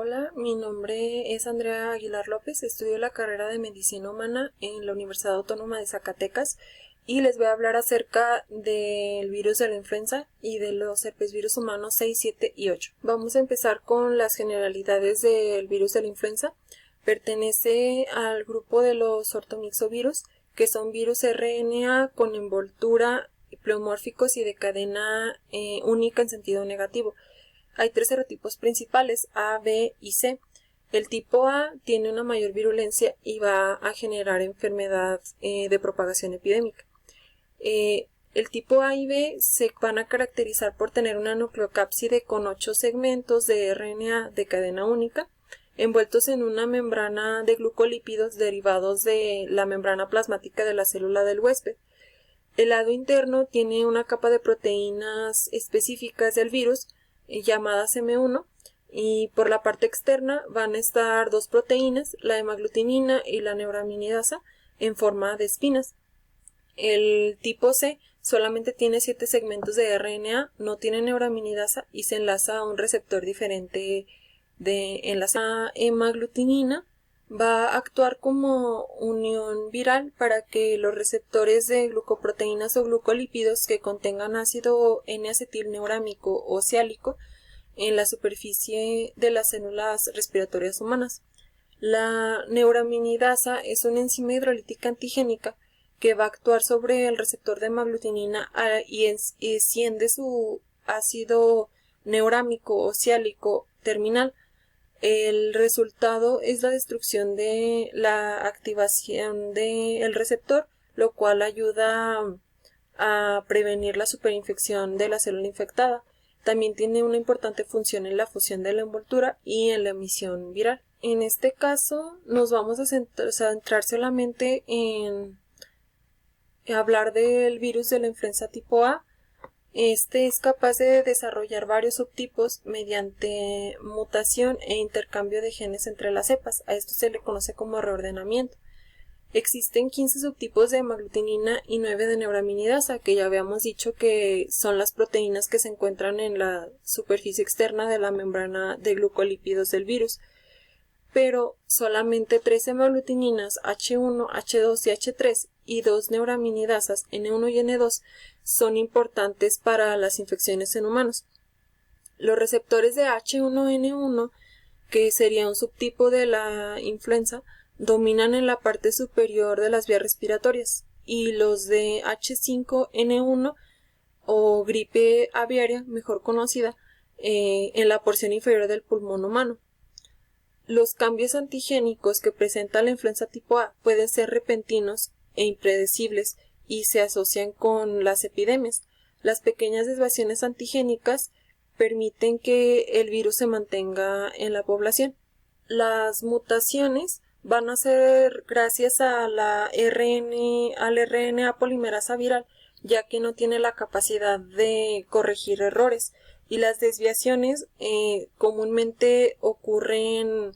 Hola, mi nombre es Andrea Aguilar López, estudio la carrera de Medicina Humana en la Universidad Autónoma de Zacatecas y les voy a hablar acerca del virus de la influenza y de los herpesvirus humanos 6, 7 y 8. Vamos a empezar con las generalidades del virus de la influenza. Pertenece al grupo de los ortomixovirus, que son virus RNA con envoltura, pleomórficos y de cadena única en sentido negativo. Hay tres serotipos principales, A, B y C. El tipo A tiene una mayor virulencia y va a generar enfermedad de propagación epidémica. El tipo A y B se van a caracterizar por tener una nucleocápside con 8 segmentos de RNA de cadena única, envueltos en una membrana de glucolípidos derivados de la membrana plasmática de la célula del huésped. El lado interno tiene una capa de proteínas específicas del virus, llamadas M1, y por la parte externa van a estar dos proteínas, la hemaglutinina y la neuraminidasa, en forma de espinas. El tipo C solamente tiene 7 segmentos de RNA, no tiene neuraminidasa y se enlaza a un receptor diferente de enlace. La hemaglutinina va a actuar como unión viral para que los receptores de glucoproteínas o glucolípidos que contengan ácido N-acetilneurámico o siálico en la superficie de las células respiratorias humanas. La neuraminidasa es una enzima hidrolítica antigénica que va a actuar sobre el receptor de hemaglutinina y enciende su ácido neurámico o siálico terminal. El resultado es la destrucción de la activación del receptor, lo cual ayuda a prevenir la superinfección de la célula infectada. También tiene una importante función en la fusión de la envoltura y en la emisión viral. En este caso nos vamos a centrar solamente en hablar del virus de la influenza tipo A. Este es capaz de desarrollar varios subtipos mediante mutación e intercambio de genes entre las cepas. A esto se le conoce como reordenamiento. Existen 15 subtipos de hemaglutinina y 9 de neuraminidasa, que ya habíamos dicho que son las proteínas que se encuentran en la superficie externa de la membrana de glucolípidos del virus. Pero solamente 3 hemaglutininas H1, H2 y H3 y 2 neuraminidasas N1 y N2 son importantes para las infecciones en humanos. Los receptores de H1N1, que sería un subtipo de la influenza, dominan en la parte superior de las vías respiratorias, y los de H5N1 o gripe aviaria, mejor conocida, en la porción inferior del pulmón humano. Los cambios antigénicos que presenta la influenza tipo A pueden ser repentinos e impredecibles y se asocian con las epidemias. Las pequeñas desviaciones antigénicas permiten que el virus se mantenga en la población. Las mutaciones van a ser gracias a al RNA polimerasa viral, ya que no tiene la capacidad de corregir errores, y las desviaciones comúnmente ocurren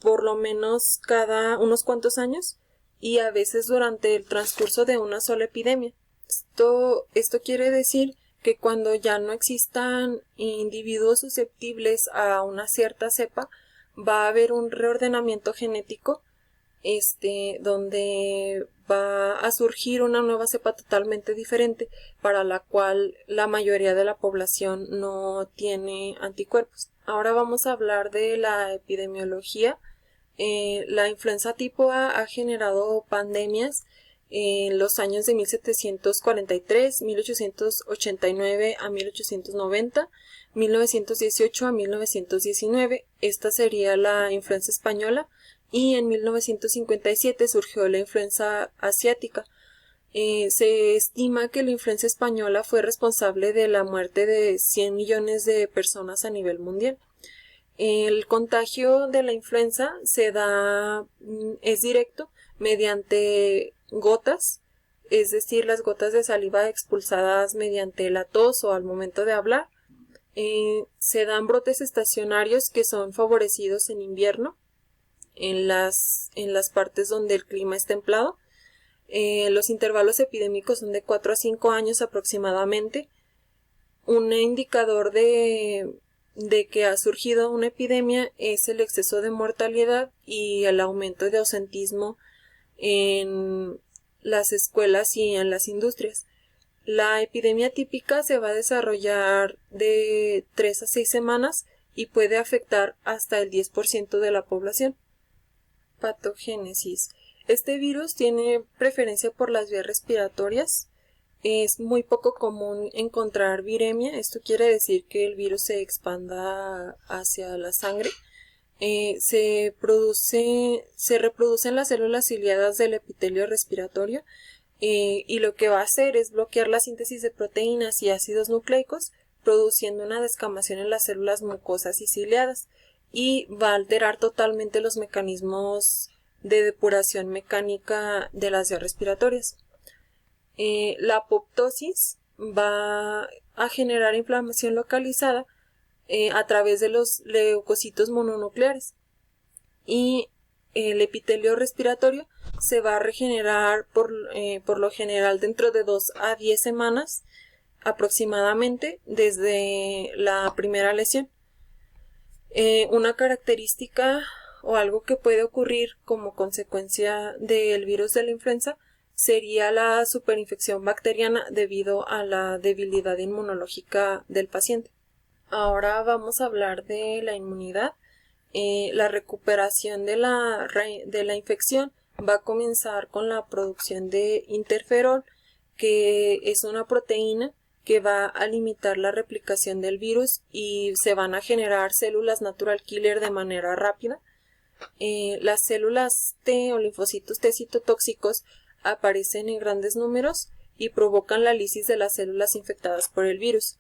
por lo menos cada unos cuantos años y a veces durante el transcurso de una sola epidemia. Esto quiere decir que cuando ya no existan individuos susceptibles a una cierta cepa, va a haber un reordenamiento genético donde va a surgir una nueva cepa totalmente diferente para la cual la mayoría de la población no tiene anticuerpos. Ahora vamos a hablar de la epidemiología. La influenza tipo A ha generado pandemias en los años de 1743, 1889 a 1890, 1918 a 1919. Esta sería la influenza española. Y en 1957 surgió la influenza asiática. Se estima que la influenza española fue responsable de la muerte de 100 millones de personas a nivel mundial. El contagio de la influenza es directo mediante gotas, es decir, las gotas de saliva expulsadas mediante la tos o al momento de hablar. Se dan brotes estacionarios que son favorecidos en invierno, en las partes donde el clima es templado. Los intervalos epidémicos son de 4 a 5 años aproximadamente. Un indicador de de que ha surgido una epidemia es el exceso de mortalidad y el aumento de ausentismo en las escuelas y en las industrias. La epidemia típica se va a desarrollar de 3 a 6 semanas y puede afectar hasta el 10% de la población. Patogénesis. Este virus tiene preferencia por las vías respiratorias. Es muy poco común encontrar viremia. Esto quiere decir que el virus se expanda hacia la sangre. Se reproducen las células ciliadas del epitelio respiratorio y lo que va a hacer es bloquear la síntesis de proteínas y ácidos nucleicos, produciendo una descamación en las células mucosas y ciliadas, y va a alterar totalmente los mecanismos de depuración mecánica de las vías respiratorias. La apoptosis va a generar inflamación localizada a través de los leucocitos mononucleares, y el epitelio respiratorio se va a regenerar por lo general dentro de 2 a 10 semanas aproximadamente desde la primera lesión. Una característica o algo que puede ocurrir como consecuencia del virus de la influenza sería la superinfección bacteriana debido a la debilidad inmunológica del paciente. Ahora vamos a hablar de la inmunidad. La recuperación de la infección va a comenzar con la producción de interferón, que es una proteína que va a limitar la replicación del virus y se van a generar células natural killer de manera rápida. Las células T o linfocitos T citotóxicos aparecen en grandes números y provocan la lisis de las células infectadas por el virus.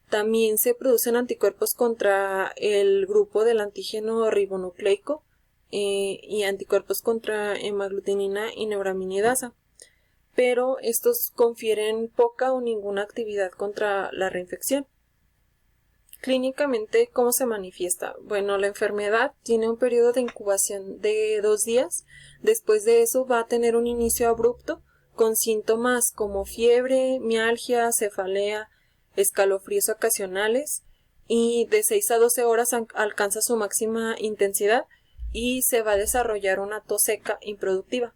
También se producen anticuerpos contra el grupo del antígeno ribonucleico y anticuerpos contra hemaglutinina y neuraminidasa, pero estos confieren poca o ninguna actividad contra la reinfección. Clínicamente, ¿cómo se manifiesta? Bueno, la enfermedad tiene un periodo de incubación de 2 días. Después de eso va a tener un inicio abrupto con síntomas como fiebre, mialgia, cefalea, escalofríos ocasionales, y de 6 a 12 horas alcanza su máxima intensidad y se va a desarrollar una tos seca improductiva.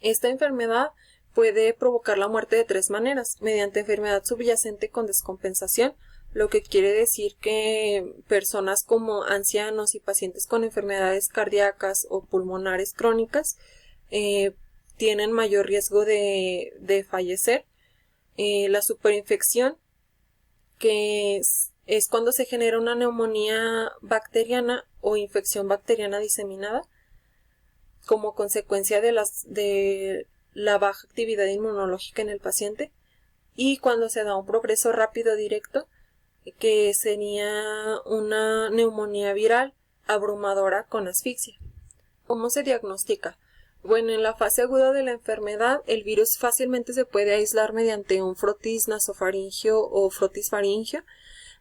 Esta enfermedad puede provocar la muerte de 3 maneras: mediante enfermedad subyacente con descompensación, lo que quiere decir que personas como ancianos y pacientes con enfermedades cardíacas o pulmonares crónicas tienen mayor riesgo de fallecer. La superinfección, que es cuando se genera una neumonía bacteriana o infección bacteriana diseminada como consecuencia de la baja actividad inmunológica en el paciente, y cuando se da un progreso rápido directo, que sería una neumonía viral abrumadora con asfixia. ¿Cómo se diagnostica? Bueno, en la fase aguda de la enfermedad, el virus fácilmente se puede aislar mediante un frotis nasofaringio o frotis faringio.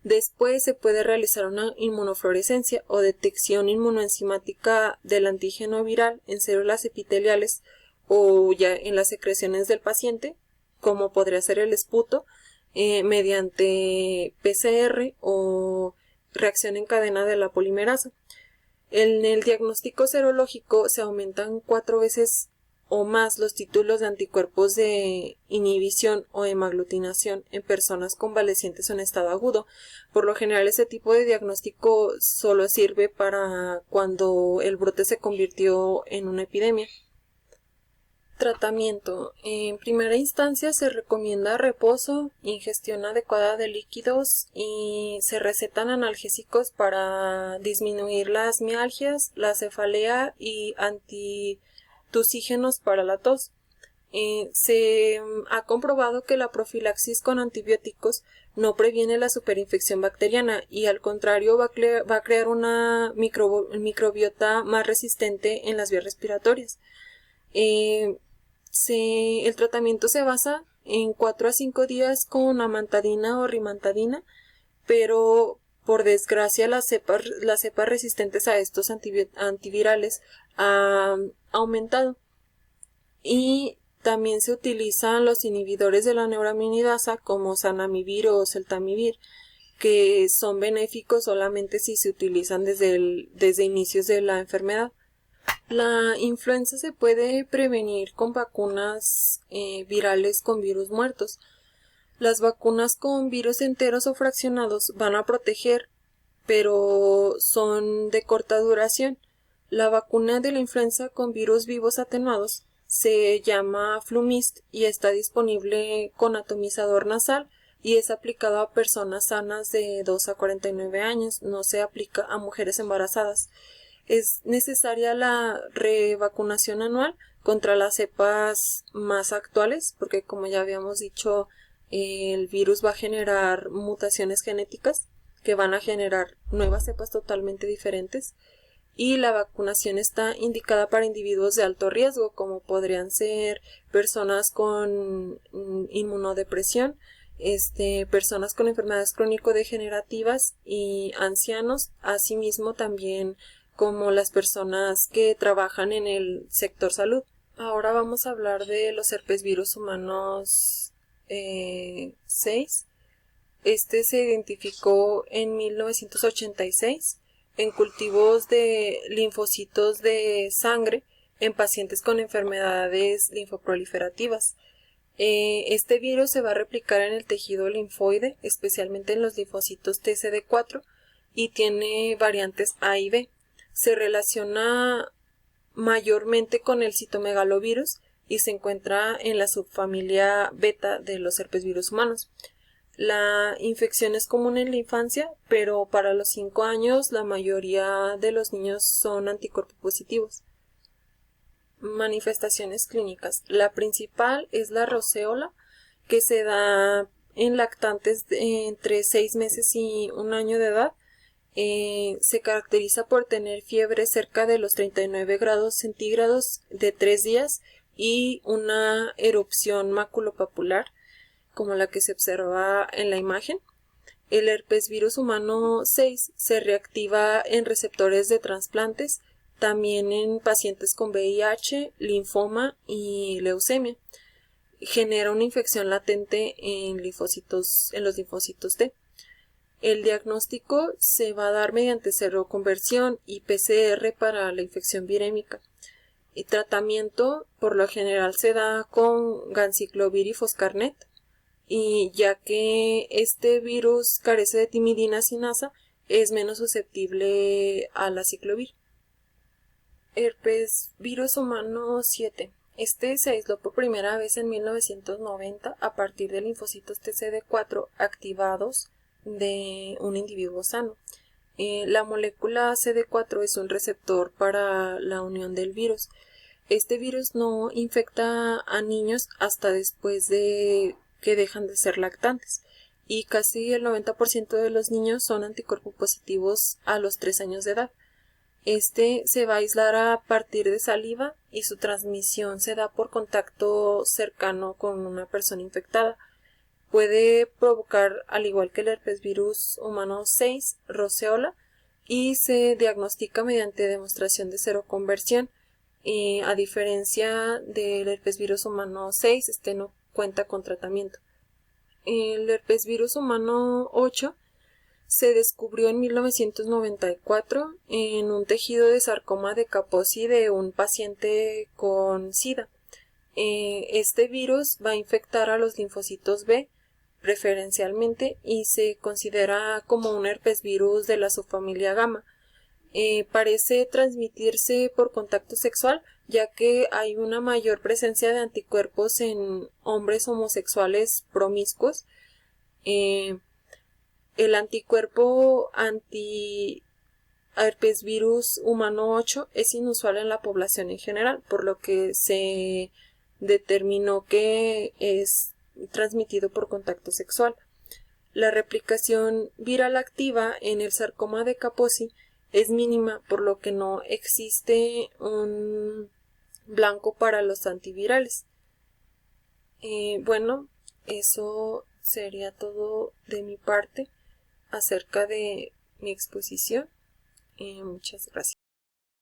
Después se puede realizar una inmunofluorescencia o detección inmunoenzimática del antígeno viral en células epiteliales o ya en las secreciones del paciente, como podría ser el esputo, mediante PCR o reacción en cadena de la polimerasa. En el diagnóstico serológico se aumentan 4 veces o más los títulos de anticuerpos de inhibición o hemaglutinación en personas convalecientes en estado agudo. Por lo general, este tipo de diagnóstico solo sirve para cuando el brote se convirtió en una epidemia. Tratamiento. En primera instancia se recomienda reposo, ingestión adecuada de líquidos y se recetan analgésicos para disminuir las mialgias, la cefalea y antitusígenos para la tos. Se ha comprobado que la profilaxis con antibióticos no previene la superinfección bacteriana y al contrario va a crear una microbiota más resistente en las vías respiratorias. El tratamiento se basa en 4 a 5 días con amantadina o rimantadina, pero por desgracia las cepas resistentes a estos antivirales han aumentado, y también se utilizan los inhibidores de la neuraminidasa como zanamivir o celtamivir, que son benéficos solamente si se utilizan desde inicios de la enfermedad. La influenza se puede prevenir con vacunas virales con virus muertos. Las vacunas con virus enteros o fraccionados van a proteger, pero son de corta duración. La vacuna de la influenza con virus vivos atenuados se llama Flumist y está disponible con atomizador nasal y es aplicado a personas sanas de 2 a 49 años, no se aplica a mujeres embarazadas. Es necesaria la revacunación anual contra las cepas más actuales, porque como ya habíamos dicho, el virus va a generar mutaciones genéticas que van a generar nuevas cepas totalmente diferentes, y la vacunación está indicada para individuos de alto riesgo, como podrían ser personas con inmunodepresión, personas con enfermedades crónico-degenerativas y ancianos, asimismo también como las personas que trabajan en el sector salud. Ahora vamos a hablar de los herpesvirus humanos 6. Este se identificó en 1986 en cultivos de linfocitos de sangre en pacientes con enfermedades linfoproliferativas. Este virus se va a replicar en el tejido linfoide, especialmente en los linfocitos TCD4, y tiene variantes A y B. Se relaciona mayormente con el citomegalovirus y se encuentra en la subfamilia beta de los herpesvirus humanos. La infección es común en la infancia, pero para los 5 años la mayoría de los niños son anticuerpos positivos. Manifestaciones clínicas. La principal es la roceola, que se da en lactantes entre 6 meses y 1 año de edad. Se caracteriza por tener fiebre cerca de los 39 grados centígrados de 3 días y una erupción maculopapular, como la que se observa en la imagen. El herpesvirus humano 6 se reactiva en receptores de trasplantes, también en pacientes con VIH, linfoma y leucemia. Genera una infección latente en los linfocitos T. El diagnóstico se va a dar mediante seroconversión y PCR para la infección virémica. El tratamiento por lo general se da con ganciclovir y foscarnet, y ya que este virus carece de timidina sinasa, es menos susceptible a la aciclovir. Herpesvirus humano 7. Este se aisló por primera vez en 1990 a partir de linfocitos TCD4 activados de un individuo sano. La molécula CD4 es un receptor para la unión del virus. Este virus no infecta a niños hasta después de que dejan de ser lactantes, y casi el 90% de los niños son anticuerpos positivos a los 3 años de edad. Este se va a aislar a partir de saliva y su transmisión se da por contacto cercano con una persona infectada. Puede provocar, al igual que el herpesvirus humano 6, roceola, y se diagnostica mediante demostración de seroconversión. A diferencia del herpesvirus humano 6, este no cuenta con tratamiento. El herpesvirus humano 8 se descubrió en 1994 en un tejido de sarcoma de Kaposi de un paciente con SIDA. Este virus va a infectar a los linfocitos B preferencialmente y se considera como un herpesvirus de la subfamilia gamma. Parece transmitirse por contacto sexual, ya que hay una mayor presencia de anticuerpos en hombres homosexuales promiscuos. El anticuerpo anti-herpesvirus humano 8 es inusual en la población en general, por lo que se determinó que es transmitido por contacto sexual. La replicación viral activa en el sarcoma de Kaposi es mínima, por lo que no existe un blanco para los antivirales. Bueno, eso sería todo de mi parte acerca de mi exposición. Muchas gracias.